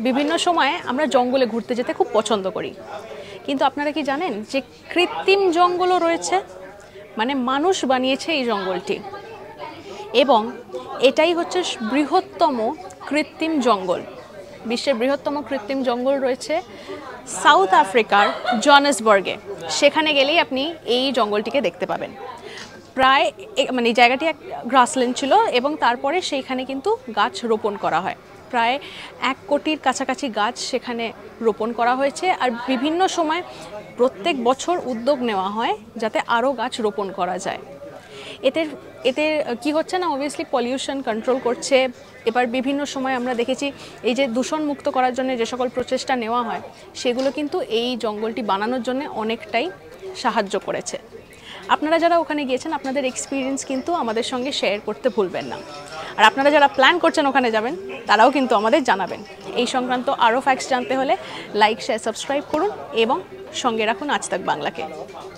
বিভিন্ন সময়ে আমরা জঙ্গলে ঘুরতে যেতে খুব পছন্দ করি, কিন্তু আপনারা কি জানেন যে কৃত্রিম জঙ্গলও রয়েছে? মানে মানুষ বানিয়েছে এই জঙ্গলটি, এবং এটাই হচ্ছে বৃহত্তম কৃত্রিম জঙ্গল। বিশ্বের বৃহত্তম কৃত্রিম জঙ্গল রয়েছে সাউথ আফ্রিকার জোহানেসবার্গে। সেখানে গেলেই আপনি এই জঙ্গলটিকে দেখতে পাবেন। প্রায় মানে জায়গাটি এক গ্রাসল্যান্ড ছিল, এবং তারপরে সেইখানে কিন্তু গাছ রোপণ করা হয়। প্রায় 1 কোটির কাছাকাছি গাছ সেখানে রোপণ করা হয়েছে। আর বিভিন্ন সময় প্রত্যেক বছর উদ্যোগ নেওয়া হয় যাতে আরও গাছ রোপণ করা যায়। এতে কি হচ্ছে না, অবভিয়াসলি পলিউশন কন্ট্রোল করছে। এবার বিভিন্ন সময় আমরা দেখেছি এই যে দূষণ মুক্ত করার জন্য যে সকল প্রচেষ্টা নেওয়া হয় সেগুলো কিন্তু এই জঙ্গলটি বানানোর জন্য অনেকটাই সাহায্য করেছে। আপনারা যারা ওখানে গিয়েছেন আপনাদের এক্সপিরিয়েন্স কিন্তু আমাদের সঙ্গে শেয়ার করতে ভুলবেন না। আর আপনারা যারা প্ল্যান করছেন ওখানে যাবেন তারাও কিন্তু আমাদের জানাবেন। এই সংক্রান্ত আরও ফ্যাক্টস জানতে হলে লাইক, শেয়ার, সাবস্ক্রাইব করুন এবং সঙ্গে রাখুন আজ তাক বাংলাকে।